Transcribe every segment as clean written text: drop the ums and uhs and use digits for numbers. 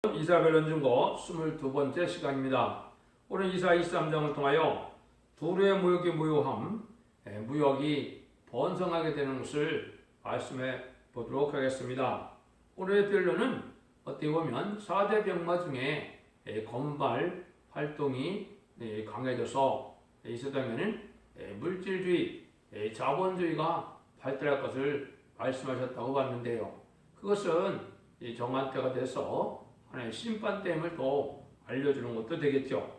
이사별론 증거 22번째 시간입니다. 오늘 이사 23장을 통하여 두루의 무역이 무효함, 무역이 번성하게 되는 것을 말씀해 보도록 하겠습니다. 오늘의 변론은 어떻게 보면 4대 병마 중에 건발 활동이 강해져서 이 세상에는 물질주의, 자본주의가 발달할 것을 말씀하셨다고 봤는데요. 그것은 정한 때가 돼서 하나의 심판됨을 또 알려주는 것도 되겠죠.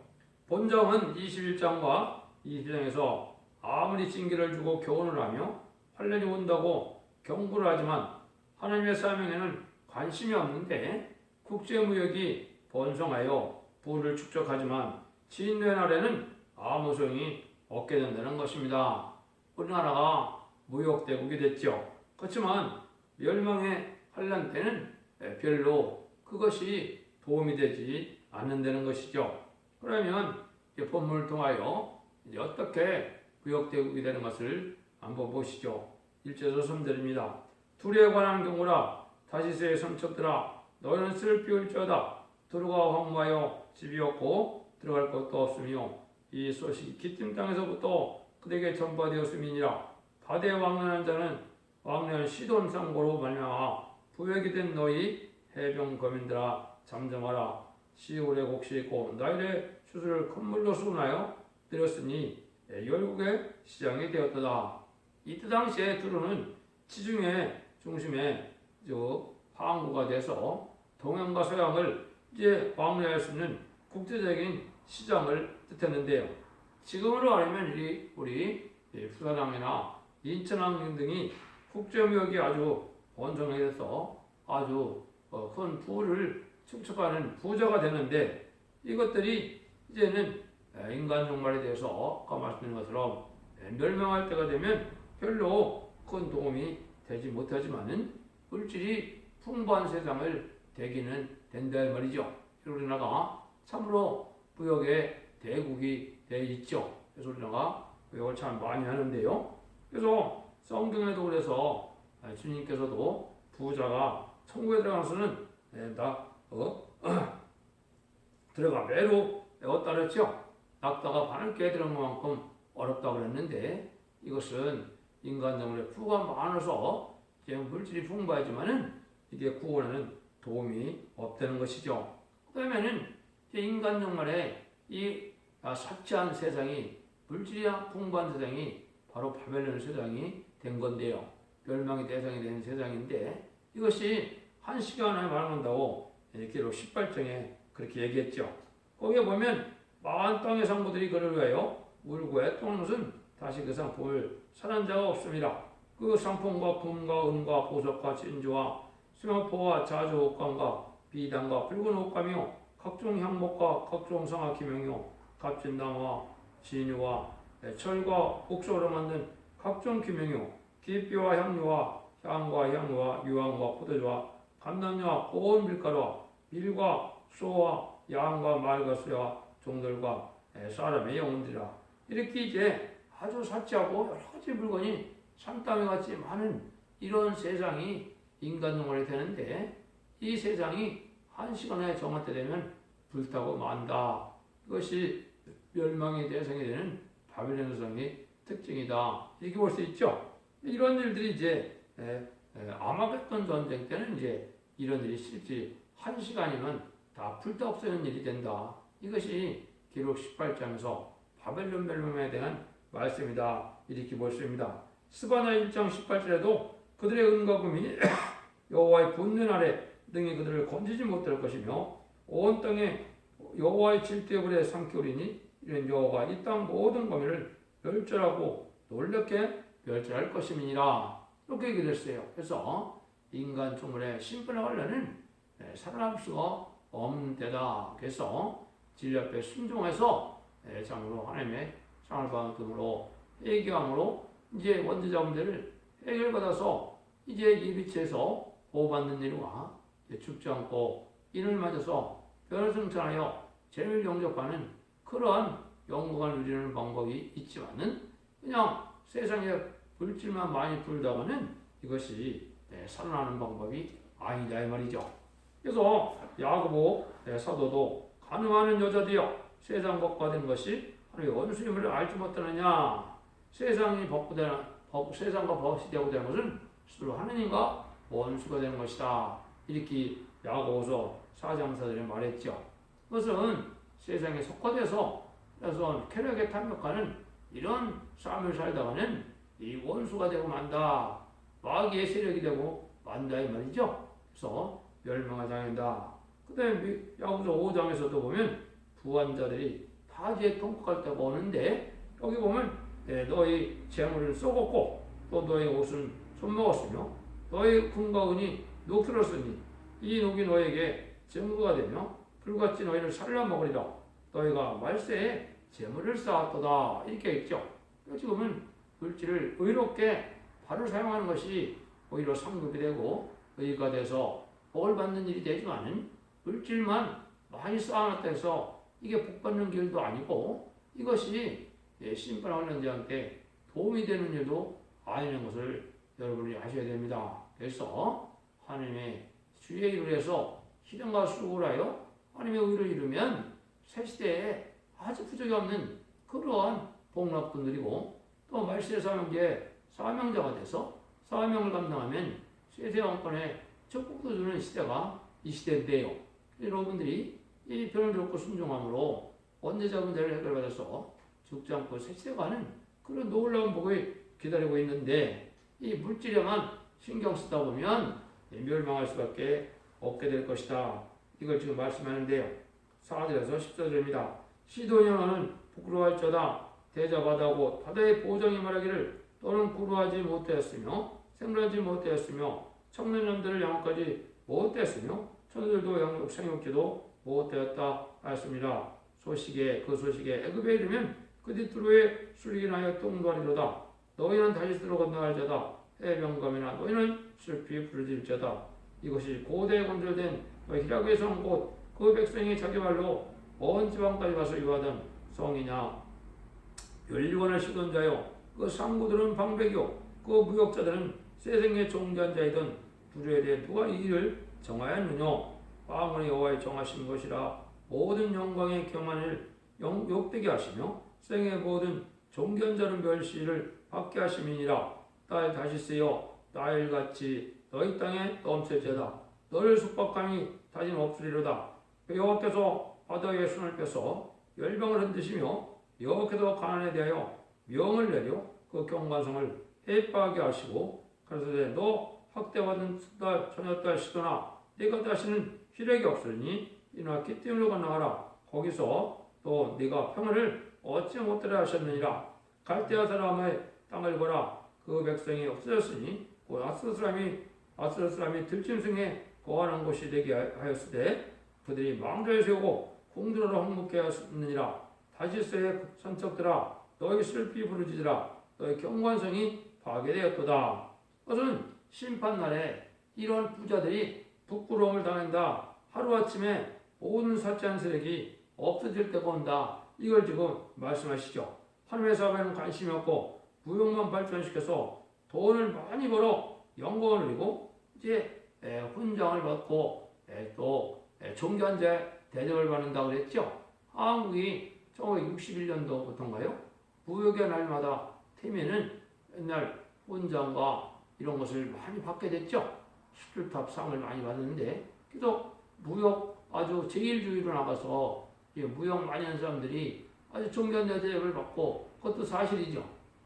본정은 21장과 22장에서 아무리 징계를 주고 교훈을 하며 환란이 온다고 경고를 하지만 하나님의 사명에는 관심이 없는데 국제무역이 번성하여 부를 축적하지만 진노의 날에는 아무 소용이 없게 된다는 것입니다. 우리나라가 무역대국이 됐죠. 그렇지만 멸망의 환란 때는 별로 그것이 도움이 되지 않는다는 것이죠. 그러면 본문을 통하여 어떻게 무역대국이 되는 것을 한번 보시죠. 1절에서 3절입니다. 둘에 관한 경우라 다시스의 성척들아 너희는 슬피울지어다. 두루가 황무하여 집이 없고 들어갈 것도 없으며 이 소식이 기띔 땅에서부터 그들에게 전파되었음이니라. 다대 왕래한 자는 왕래한 시돈 상고로 말미암아 부역이 된 너희 해병 거민들아 잠잠하라. 시올의 곡시 있고 나일의 수술을 콧물로 쏟아여 들였으니 열국의 시장이 되었도다. 이때 당시에 두루는 지중해 중심에 항구가 돼서 동양과 서양을 이제 왕래할 수 있는 국제적인 시장을 뜻했는데요. 지금으로 알면 우리 부산항이나 인천항 등이 국제무역이 아주 번성해서 아주 큰 부를 축적하는 부자가 되는데 이것들이 이제는 인간 종말에 대해서 아까 말씀드린 것처럼 멸망할 때가 되면 별로 큰 도움이 되지 못하지만은 물질이 풍부한 세상을 되기는 된다 말이죠. 우리나라가 참으로 무역의 대국이 되어 있죠. 그래서 우리나라가 무역을 참 많이 하는데요. 그래서 성경에도 그래서 주님께서도 부자가 천국에 들어가는 수는 들어가 매로 배웠다 그랬죠. 낙타가 바늘깨에 들어간 것만큼 어렵다고 그랬는데 이것은 인간적으로 부가 많아서 물질이 풍부하지만은 이게 구원에는 도움이 없다는 것이죠. 그 다음에는 인간 정말에 이 삭제한 세상이 물질이 풍부한 세상이 바로 바벨론 세상이 된 건데요. 멸망의 대상이 된 세상인데 이것이 한 시간에 말한다고 기록 18장에 그렇게 얘기했죠. 거기에 보면 많은 땅의 상부들이 그를 위하여 울고 애통하는 것은 다시 그 상품을 사는 자가 없습니다. 그 상품과 금과 은과 보석과 진주와 수명포와 자주 옷감과 비단과 붉은 옷감이요 각종 향목과 각종 성악 기명이요 값진 나무와 진유와 철과 옥소로 만든 각종 기명이요 기뼈와 향료와 향과 향료와 유황과 포도주와 감람류와 온 밀가루와 밀과 소와 양과 말과 수와 종들과 사람의 영혼들이라. 이렇게 이제 아주 사치하고 여러 가지 물건이 산더미 같이 많은 이런 세상이 인간 영혼이 되는데 이 세상이 한 시간에 정할 때 되면 불타고 만다. 이것이 멸망의 대상이 되는 바벨론 세상의 특징이다. 이렇게 볼 수 있죠. 이런 일들이 이제 아마겟돈 전쟁 때는 이제 이런 일이 실제 한 시간이면 다 불타 없어지는 일이 된다. 이것이 기록 18장에서 바벨론 멸망에 대한 말씀이다. 이렇게 볼 수 있습니다. 스바냐 1장 18절에도 그들의 은과 금이 여호와의 분노 아래 등이 그들을 건지지 못할 것이며 온 땅에 여호와의 질투의 삼키오리니 이런 여호와가 이 땅 모든 범위를 멸절하고 놀랍게 멸절할 것임이니라. 이렇게 얘기했어요. 그래서 인간 총물의 심판을 하려는 살아남을 수가 없는 때다. 그래서 진리 앞에 순종해서 참으로 하나님의 상을 받음으로 회개함으로 이제 원죄자 문제를 해결받아서 이제 이 빛에서 보호받는 일과 죽지 않고 인을 맞아서 변을 승천하여 죄를 영접하는 그러한 영광을 누리는 방법이 있지만은 그냥 세상에 물질만 많이 불다가는 이것이 살아나는 방법이 아니다 이 말이죠. 그래서 야고보 사도도 가늠하는 여자들이여 세상 법과된 것이 하나님의 원수임을 알지 못하느냐. 세상이 세상과 법이 되고 되는 것은 스스로 하느님과 원수가 되는 것이다. 이렇게 야고보서 4장 4절에 말했죠. 그것은 세상에 속화돼서 그래서 쾌락에 탐욕하는 이런 삶을 살다가는 이 원수가 되고 만다. 마귀의 세력이 되고 만다 이 말이죠. 그래서 멸망을 당한다. 그 다음에 야고보서 5장에서도 보면 부한 자들이 타지에 통곡할 때가 오는데 여기 보면 너희 재물을 썩었고 또 너희 옷은 손먹었으며 너희 금과 은이 녹슬었으니 이 녹이 너에게 증거가 되며 불같이 너희를 살라먹으리라. 너희가 말세에 재물을 쌓았도다. 이렇게 있죠. 지금은 물질을 의롭게 바로 사용하는 것이 오히려 상급이 되고 의가 돼서 복을 받는 일이 되지만은 물질만 많이 쌓아놨다 해서 이게 복 받는 길도 아니고 이것이 심판하는 자한테 도움이 되는 일도 아니라는 것을 여러분이 아셔야 됩니다. 그래서 하나님의 주의 일을 해서 희생과 수고를 하여 하나님의 의를 이루면 새 시대에 아주 부족이 없는 그러한 복락분들이고 또 말세의 사명자가 돼서 사명을 감당하면 세세 왕권에 축복도 주는 시대가 이 시대인데요. 여러분들이 이 변을 듣고 순종함으로 원죄자 문제를 해결받아서 죽지 않고 새 시대가 하는 그런 놀라운 복을 기다리고 있는데 이 물질에만 신경 쓰다 보면 멸망할 수밖에 없게 될 것이다. 이걸 지금 말씀하는데요. 4절에서 14절입니다. 시도녀는 부끄러워할지어다. 대접하다고 바다의 보정이 말하기를 너는 부러워하지 못하였으며 생존하지 못하였으며 청년년들을 영혼까지 못했으며 천들도 생육지도 못되었다 하였습니다. 그 소식에 애굽에 이르면 그들이 두로에 술리기나여 똥도하리로다. 너희는 다시스로 건너갈자다. 해변감이나 너희는 슬피 부르짖을자다. 이것이 고대에 건설된 너희 히라구에서 온 곳 그 백성이 자기 말로 먼 지방까지 가서 유하던 성이냐. 연류관을 시던 자요 그 상구들은 방백이요 그 무역자들은 세상의 종자한 자이던 부조에 대해 누가 이 일을 정하였느냐. 왕은 여호와의 정하신 것이라. 모든 영광의 경한을 욕되게 하시며 생의 모든 존귀한 자는 멸시를 받게 하심이니라. 딸 다시스여 나일같이 너희 땅에 넘칠지어다. 너를 숙박함이 다시는 없으리로다. 여호와께서 바다의 손을 펴서 열병을 흔드시며 여호와께서 가나안에 대하여 명을 내려 그 경관성을 해빠하게 하시고 가라사대 너 학대받은 처녀딸 시도나 네가 다시는 희력이 없으니 이나 기띨으로 건너가라. 거기서 또 네가 평안을 얻지 못하려 하셨느니라. 갈대아 사람의 땅을 보라. 그 백성이 없어졌으니 곧 아스르 사람이 들짐승에 거하는 곳이 되게 하였으되 그들이 망조에 세우고 궁들으로 항목케 하였느니라. 다시스의 선척들아 너희 슬피 부르짖으라. 너희 경관성이 파괴되었도다. 그것은 심판날에 이런 부자들이 부끄러움을 당한다. 하루아침에 모든 사치한 세력이 없어질 때가 온다. 이걸 지금 말씀하시죠. 하나님의 사업에는 관심이 없고 무용만 발전시켜서 돈을 많이 벌어 영광을 누리고 이제 훈장을 받고 또 존귀한 자 대접을 받는다고 그랬죠. 한국이 1961년도부터인가요? 무역의 날마다 태면은 옛날 훈장과 이런 것을 많이 받게 됐죠. 슈틀탑 상을 많이 받는데 그래서 무역 아주 제1주의로 나가서 무역 많이 하는 사람들이 아주 존귀한 자 대접을 받고 그것도 사실이죠.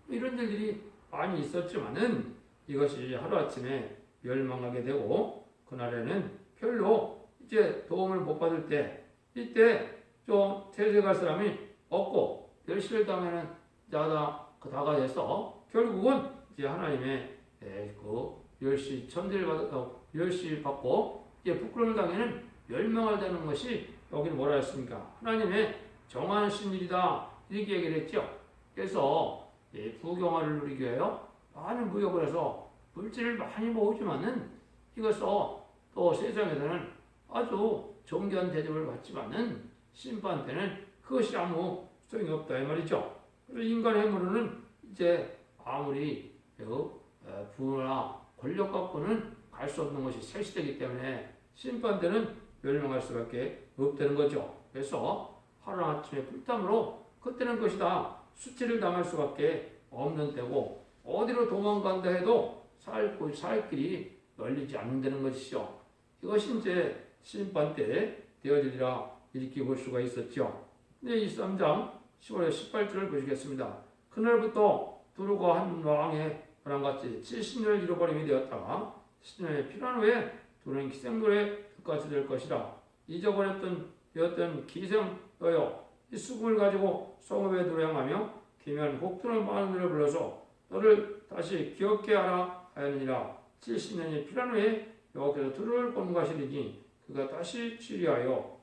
이런 일들이 많이 있었지만은 이것이 하루아침에 멸망하게 되고 그날에는 별로 이제 도움을 못 받을 때 이때 좀 퇴색할 사람이 없고 멸시를 당하는 자가 다가 돼서 결국은 이제 하나님의 그 멸시 천대를 멸시 받고 이제 부끄러움을 당하는 멸망을 되는 것이 여기는 뭐라 했습니까? 하나님의 정하신 일이다 이렇게 얘기를 했죠. 그래서 부경화를 누리기 위하여 많은 무역을 해서 물질을 많이 모으지만은 이것도 또 세상에서는 아주 존귀한 대접을 받지만은 심판 때는 그것이 아무 소용이 없다 이 말이죠. 그래서 인간의 힘으로는 이제 아무리 부나 권력 갖고는 갈 수 없는 것이 새 시대이기 때문에 심판 때는 멸망할 수밖에 없다는 거죠. 그래서 하루아침에 불땀으로 그때는 것이다. 수치를 당할 수밖에 없는 때고 어디로 도망간다 해도 살 길이 널리지 않는다는 것이죠. 이것이 이제 심판 때 되어지리라 이렇게 볼 수가 있었죠. 네, 이 3장 10월에 18절을 보시겠습니다. 그날부터 두루가 한 왕의 그랑 같이 70년을 잃어버림이 되었다가 10년의 피난 후에 두루는 기생노래 끝까지 될 것이라. 잊어버렸던 되었던 기생여여 이 수금을 가지고 성읍에 노래하며 기면 곡두는 많은 노래 불러서 너를 다시 기억게 하라 하였느니라. 70년이 피난 후에 여호와께서 두루를 권고하시리니 그가 다시 치리하여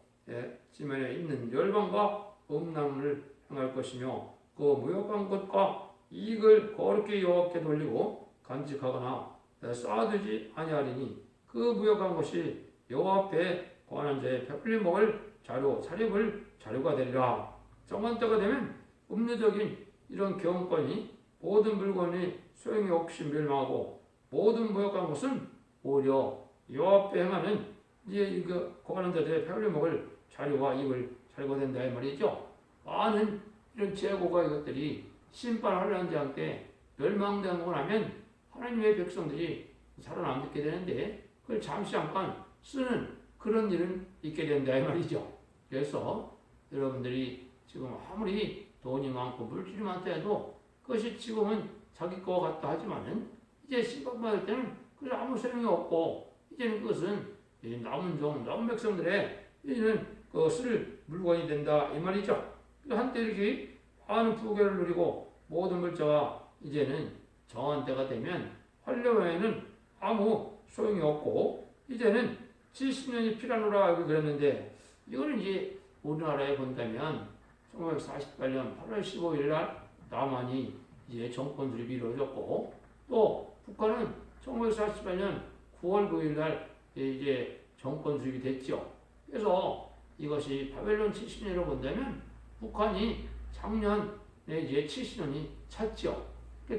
지면에 있는 열방과 음란을 향할 것이며 그 무역한 것과 이익을 거룩히 여호와께 돌리고 간직하거나 쌓아두지 아니하리니 그 무역한 것이 여호와 앞에 거하는 자의 배불리 먹을 차림을 자료가 되리라. 정한 때가 되면 음료적인 이런 경건이 모든 물건이 소용이 없이 멸망하고 모든 무역한 것은 오히려 여호와 앞에 행하는 이제 거하는 자들의 배불리 먹을 자료와 이익을 자료가 된다 이 말이죠. 많은 이런 재고가 이것들이 심판하려는 자한테 멸망되고 나면 하나님의 백성들이 살아남게 되는데 그걸 잠시 잠깐 쓰는 그런 일은 있게 된다 이 말이죠. 그래서 여러분들이 지금 아무리 돈이 많고 물질이 많다 해도 그것이 지금은 자기 거 같다 하지만은 이제 심판받을 때는 그게 아무 소용이 없고 이제는 그것은 남은 백성들의 이제는 쓸 물건이 된다 이 말이죠. 한때 이렇게 많은 부귀를 누리고 모든 물자가 이제는 정한 때가 되면 활려 외에는 아무 소용이 없고 이제는 70년이 필요하노라 그랬는데 이거는 이제 우리나라에 본다면 1948년 8월 15일 날 남한이 이제 정권 수립이 이루어졌고 또 북한은 1948년 9월 9일 날 이제 정권 수립이 됐죠. 그래서 이것이 바벨론 70년으로 본다면 북한이 작년에 이제 70년이 찼죠.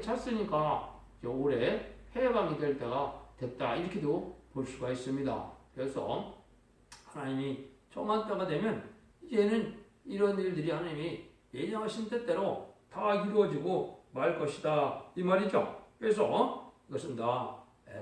찼으니까 올해 해방이 될 때가 됐다 이렇게도 볼 수가 있습니다. 그래서 하나님이 정한 때가 되면 이제는 이런 일들이 하나님이 예정하신 뜻대로 다 이루어지고 말 것이다 이 말이죠. 그래서 이것은 다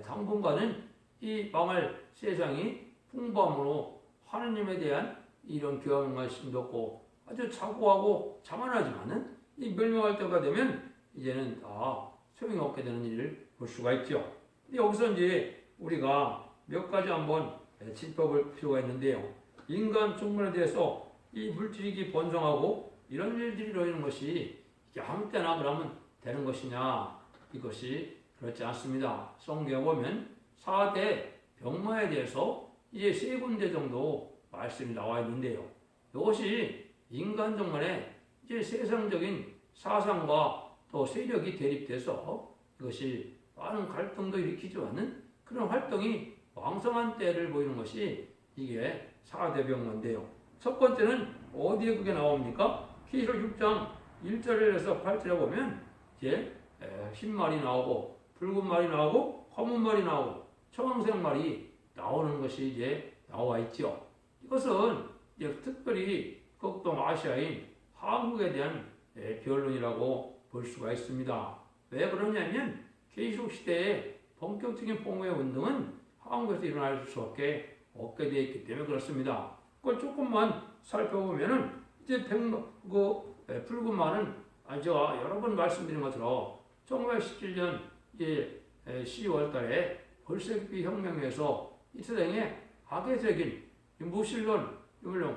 당분간은 이 망할 세상이 풍부함으로 하나님에 대한 이런 교만심도 없고 아주 자고하고 자만하지만은 이 멸망할 때가 되면 이제는 다 소용이 없게 되는 일을 볼 수가 있죠. 여기서 이제 우리가 몇 가지 한번 짚어볼 필요가 있는데요. 인간 충분에 대해서 이 물질이 번성하고 이런 일들이 일어나는 것이 아무 때나 그러면 되는 것이냐? 이것이 그렇지 않습니다. 성경에 보면 4대 병마에 대해서 이제 3군데 정도 말씀이 나와 있는데요. 이것이 인간 정말에 이제 세상적인 사상과 또 세력이 대립돼서 이것이 많은 갈등도 일으키지만은 그런 활동이 왕성한 때를 보이는 것이 이게 4대 병마인데요. 첫 번째는 어디에 그게 나옵니까? 계시록 6장 1절에서 8절에 보면 이제 흰 말이 나오고 붉은 말이 나오고 검은 말이 나오고 청황색 말이 나오는 것이 이제 나와 있죠. 이것은 이제 특별히 극동 아시아인 한국에 대한 변론이라고 볼 수가 있습니다. 왜 그러냐면 계시록 시대의 본격적인 폭로의 운동은 한국에서 일어날 수밖에 없게 되어 있기 때문에 그렇습니다. 그걸 조금만 살펴보면은 이제 붉은 말은 제가 여러 번 말씀드린 것처럼 1917년 이제 12월 달에 볼셰비키 혁명에서 이 세상에 악의적인 무신론,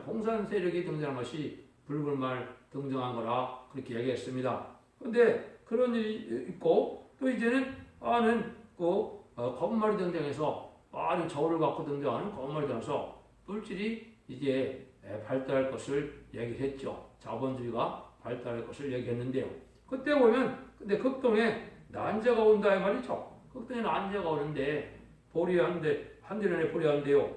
공산 세력이 등장한 것이 붉은 말 등장한 거라 그렇게 얘기했습니다. 그런데 그런 일이 있고 또 이제는 검은 말이 등장해서 많은 저울을 갖고 등장하는 검은 말이 등장해서 물질이 이제 발달할 것을 얘기했죠. 자본주의가 발달할 것을 얘기했는데요. 그때 보면 근데 극동에 난제가 온다 이 말이죠. 극동에 난제가 오는데 보리 한 대년에 보리 한 대요.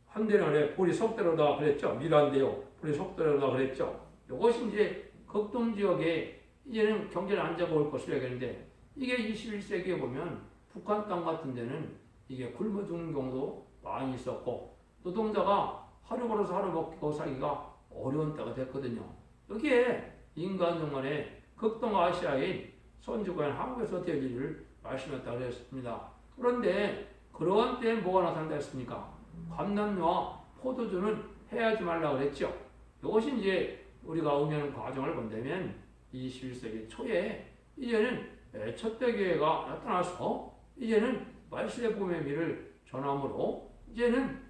한 대년에 보리 석대로다 그랬죠. 밀한대요. 보리 석대로다 그랬죠. 이것이 이제 극동 지역에 이제는 경제 난제가 올 것을 얘기했는데 이게 21세기에 보면 북한 땅 같은 데는 이게 굶어 죽는 경우도 많이 있었고 노동자가 하루 벌어서 하루 먹고 살기가 어려운 때가 됐거든요. 여기에 인간 동안에 극동아시아인 선주권 한국에서 될 일을 말씀했다고 그랬습니다. 그런데 그런 때에 뭐가 나타난다 했습니까? 감람류와 포도주는 해야지 말라고 그랬죠. 이것이 이제 우리가 의미하는 과정을 본다면 21세기 초에 이제는 첫대교회가 나타나서 이제는 말씀의 복음의 미를 전함으로 이제는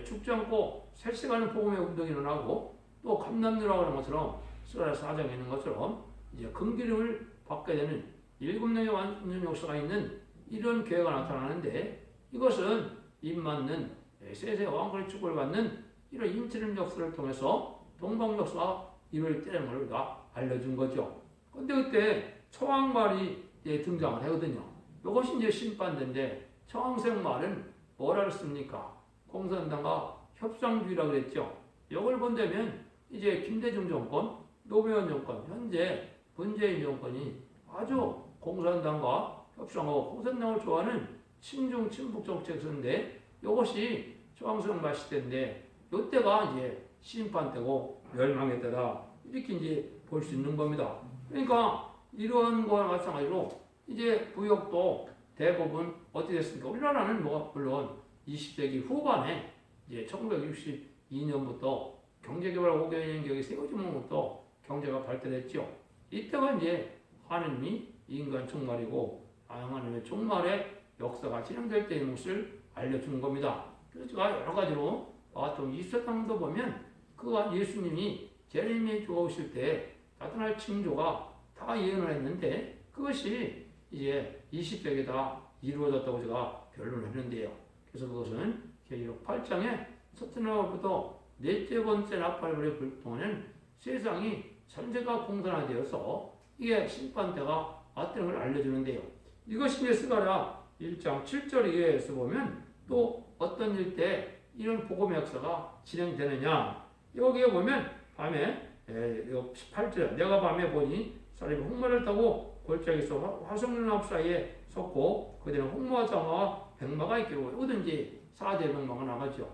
죽지 않고 살아가는 복음의 운동이 일어나고 또 감람류라고 하는 것처럼 스가랴 4장에 있는 것처럼 이제 금기름을 받게 되는 7년의 완전 역사가 있는 이런 교회가 나타나는데 이것은 입맞는 세세 왕권의 축복을 받는 이런 인치는 역사를 통해서 동방 역사가 이룰 때라는 걸 우리가 알려준 거죠. 근데 그때 청왕말이 등장을 하거든요. 이것이 이제 심판대인데 청왕생말은 뭐라 그랬습니까? 공산당과 협상주의라고 그랬죠. 이걸 본다면 이제 김대중 정권, 노무현 정권, 현재 문재인 정권이 아주 공산당과 협상하고 공산당을 좋아하는 친중 친북 정책인데 이것이 청왕생말 시대인데 이때가 이제 심판 때고 멸망의 때다 이렇게 이제 볼 수 있는 겁니다. 그러니까 이런 거와 마찬가지로 이제 부역도 대부분 어떻게 됐습니까? 우리나라는 뭐 물론 20세기 후반에 이제 1962년부터 경제개발 5개년 계획이 세워지면부터 경제가 발달했죠. 이때가 이제 하느님이 인간 종말이고 하나님의 종말의 역사가 진행될 때인 것을 알려주는 겁니다. 그래서 제가 여러 가지로 또 이서당도 보면 그가 예수님이 제레미야 죽어오실 때 나타날 징조가 다 예언을 했는데 그것이 이제 20세기에 다 이루어졌다고 제가 결론을 했는데요. 그래서 그것은 계시록 8장에 첫째 날부터 넷째 번째 나팔불의 불통하는 세상이 전체가 공산화되어서 이게 심판대가 왔다는 걸 알려주는데요. 이것이 이제 스가랴 1장 7절에서 보면 또 어떤 일 때 이런 복음의 역사가 진행되느냐 여기에 보면 밤에 18절 내가 밤에 보니 사람이 홍마를 타고 골짜기에서 화성연합 사이에 섰고 그들은 홍마와 장마와 백마가 있기로 이거든지 4대 백마가 나가죠.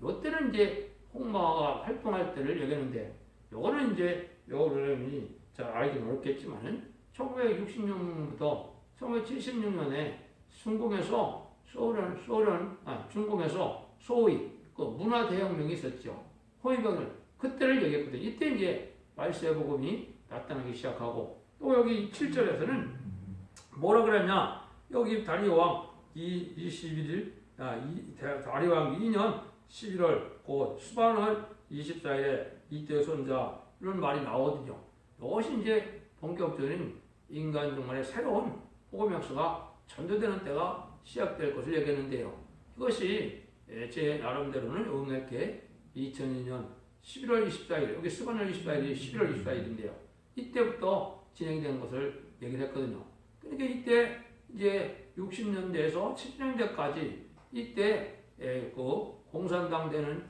이때는 이제 홍마가 활동할 때를 얘기하는데 요거는 이제 여러분이 잘 알기는 어렵겠지만은 1960년부터 1976년에 중공에서 중공에서 소위 그 문화대혁명이 있었죠. 호위병을 그때를 얘기했거든요. 이때 이제 말세의 복음이 나타나기 시작하고 또 여기 7절에서는 뭐라 그랬냐? 여기 다리오왕 21일 다리오왕 2년 11월 곧 수반월 24일에 이때 손자 이런 말이 나오거든요. 이것이 이제 본격적인 인간 종말의 새로운 복음 역사가 전도되는 때가 시작될 것을 얘기했는데요. 이것이 제 나름대로는 응했게 2002년 11월 24일 여기 수반월 24일이 11월 24일인데요. 이때부터 진행된 것을 얘기를 했거든요. 그러니까 이때 이제 60년대에서 70년대까지 이때 그 공산당 되는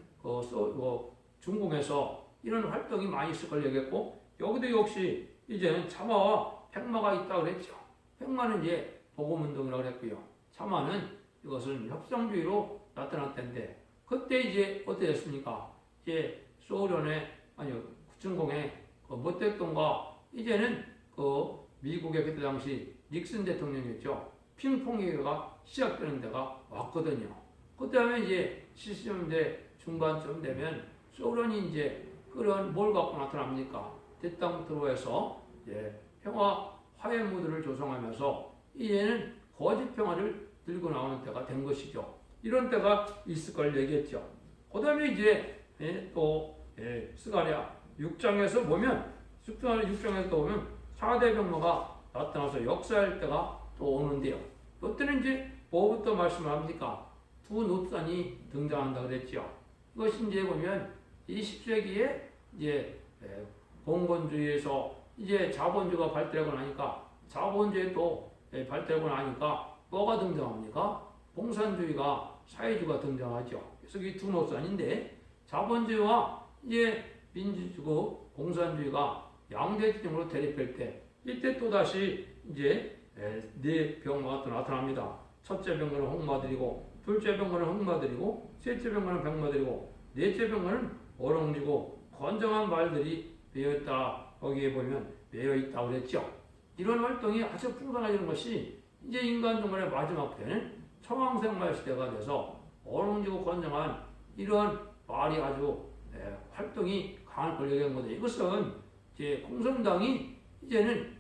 중공에서 이런 활동이 많이 있을 걸 얘기했고 여기도 역시 이제는 참화와 백마가 있다고 그랬죠. 백마는 이제 복음운동이라고 그랬고요. 참화는 이것은 협상주의로 나타날 텐데 그때 이제 어떻게 됐습니까? 이제 소련의 중공의 모택동과 이제는 그 미국의 그때 당시 닉슨 대통령이었죠. 핑퐁회의가 시작되는 데가 왔거든요. 그때 하면 이제 70년대 중반쯤 되면 소련이 이제 그런 뭘 갖고 나타납니까? 대땅부터 해서 평화 화해 무드를 조성하면서 이제는 거짓 평화를 들고 나오는 때가 된 것이죠. 이런 때가 있을 걸 얘기했죠. 그 다음에 이제 또 스가랴 6장에서 보면 6장에서 보면 4대 병마가 나타나서 역사할 때가 또 오는데요. 이때는 이제 뭐부터 말씀을 합니까? 두 노산이 등장한다 그랬죠. 이것이 이제 보면 20세기에 이제 봉건주의에서 이제 자본주의가 발달하고 나니까 자본주의 또 발달하고 나니까 뭐가 등장합니까? 공산주의가 사회주의가 등장하죠. 그래서 이 두 노선인데 자본주의와 이제 민주주의, 공산주의가 양대지중으로 대립할 때 이때 또 다시 이제 네 병마가 또 나타납니다. 첫째 병마는 홍마들이고 둘째 병거는 흑마들이고 셋째 병거는 백마들이고 넷째 병거는 어롱지고 건장한 말들이 배어있다. 거기에 보면 배어있다고 그랬죠. 이런 활동이 아주 풍성해지는 것이 이제 인간 종말의 마지막 때는 청왕생말 시대가 돼서 어롱지고 건장한 이런 말이 아주 활동이 강할 권력이 된 거죠. 이것은 이제 공산당이 이제는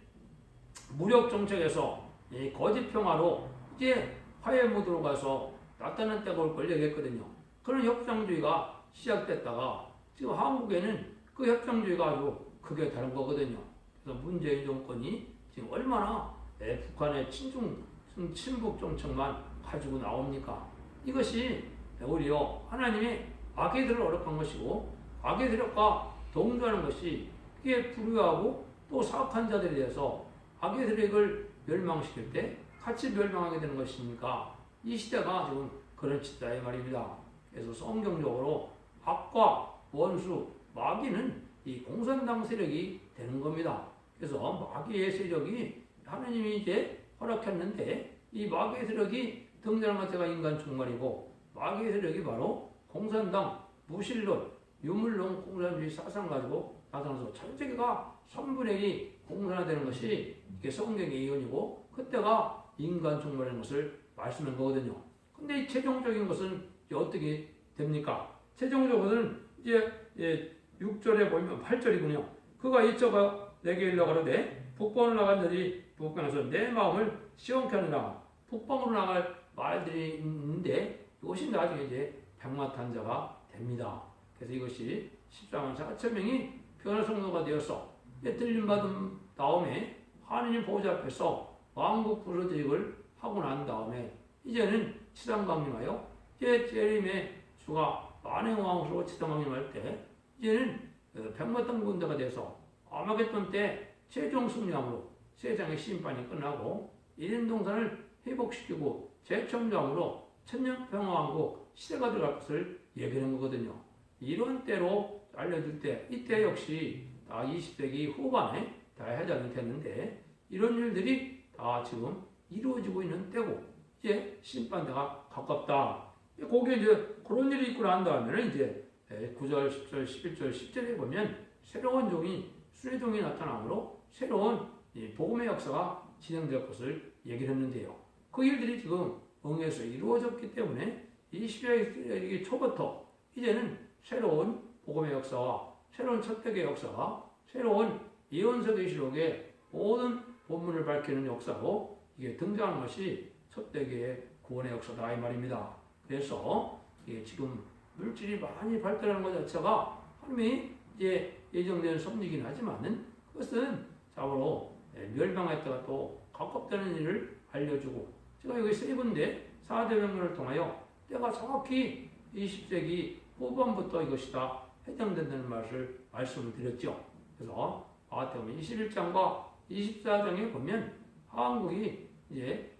무력 정책에서 거짓 평화로 이제 화해 모드로 가서 나타난 때가 올 권력이었거든요. 그런 협상주의가 시작됐다가 지금 한국에는 그 협상주의가 아주 크게 다른 거거든요. 그래서 문재인 정권이 지금 얼마나 북한의 친북 정책만 가지고 나옵니까? 이것이 오히려 하나님의 악의 들을 어렵한 것이고 악의 세력과 동조하는 것이 그게 불의하고 또 사악한 자들에 대해서 악의 세력을 멸망시킬 때 같이 멸망하게 되는 것이니까 이 시대가 지금 그런 시대다 말입니다. 그래서 성경적으로 악과 원수, 마귀는 이 공산당 세력이 되는 겁니다. 그래서 마귀의 세력이 하나님이 이제 허락했는데 이 마귀의 세력이 등장한 것자가 인간 종말이고 마귀의 세력이 바로 공산당, 무신론, 유물론, 공산주의 사상 가지고 나타나서 전 세계가 3분의 1이 공산화되는 것이 이게 성경의 예언이고 그때가 인간 종말인 것을 말씀한 거거든요. 근데 이 최종적인 것은 이제 어떻게 됩니까? 최종적으로는 이제 6절에 보면 8절이군요. 그가 이처가 내게 일러 가로되 북방으로 나간 자들이 북방에서 내 마음을 시원케 하느라 북방으로 나갈 말들이 있는데 이것이 나중에 이제 백마탄자가 됩니다. 그래서 이것이 14만 4천 명이 변화 성도가 되어서 들림받은 다음에 하느님 보좌 앞에서 왕국 부르직을 하고 난 다음에 이제는 치상 강림하여 이제 재림의 주가 만행왕으로 치상 강림할 때 이제는 백마탄 군대가 돼서 아마겟돈 때 최종 승리함으로 세상의 심판이 끝나고 일인동산을 회복시키고 재청정으로 천년평화왕국 시대가 들어갈 것을 얘기하는 거거든요. 이런 때로 알려줄 때 이때 역시 다 20세기 후반에 다 해당이 됐는데 이런 일들이 다 지금 이루어지고 있는 때고 이제 심판대가 가깝다. 거기에 이제 그런 일이 있고 난 다음에는 이제 9절, 10절, 11절, 10절에 보면 새로운 종이 순회종이 나타나므로 새로운 복음의 역사가 진행될 것을 얘기를 했는데요. 그 일들이 지금 응해서 이루어졌기 때문에 20세기 초부터 이제는 새로운 복음의 역사와 새로운 첫대의 역사와 새로운 예언서 계시록의 모든 본문을 밝히는 역사로 이게 등장하는 것이 첫대의 구원의 역사다 이 말입니다. 그래서 이게 지금 물질이 많이 발달하는 것 자체가 하나님이 이제 예정된 섭리이긴 하지만은 그것은 자고로 멸망했다가 또 가깝다는 일을 알려주고 제가 여기 세 군데 4대 명령을 통하여 때가 정확히 20세기 후반부터 이것이 다 해당된다는 말씀을 드렸죠. 그래서 마태복음 21장과 24장에 보면 한국이 이제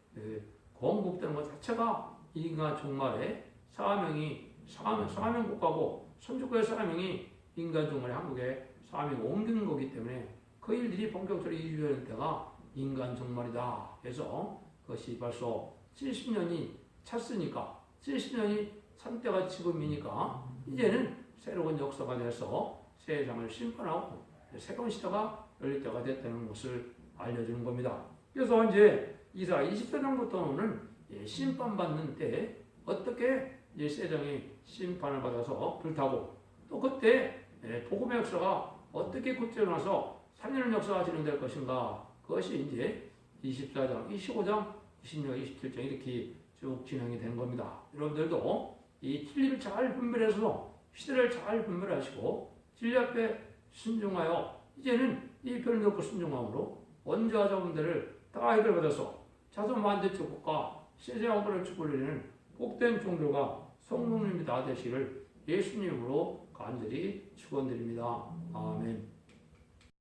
건국되는 것 자체가 인간 종말에 사명 국가고 선주국의 사명이 인간 종말에 한국에 사명이 옮기는 거기 때문에 그 일들이 본격적으로 이루어질 때가 인간 종말이다. 그래서 그것이 벌써 70년이 찼으니까 70년이 찬 때가 지금이니까 이제는 새로운 역사가 돼서 세상을 심판하고 새로운 시대가 열릴 때가 됐다는 것을 알려주는 겁니다. 그래서 이제 이사 24장부터는 심판받는 때 어떻게 이제 세상이 심판을 받아서 불타고 또 그때 복음의 역사가 어떻게 굳세어 나서 살리는 역사가 진행될 것인가 그것이 이제 24장, 25장, 26장, 27장 이렇게 쭉 진행이 된 겁니다. 여러분들도 이 진리를 잘 분별해서 시대를 잘 분별하시고 진리 앞에 순종하여 이제는 이 별을 놓고 순종함으로 원자와 자분들을 다 해결받아서 자손 만대 축복과 세상을 축복을 누리는 복된 종들과 성도님이 다 되시기를 예수님으로 간절히 축원드립니다. 아멘.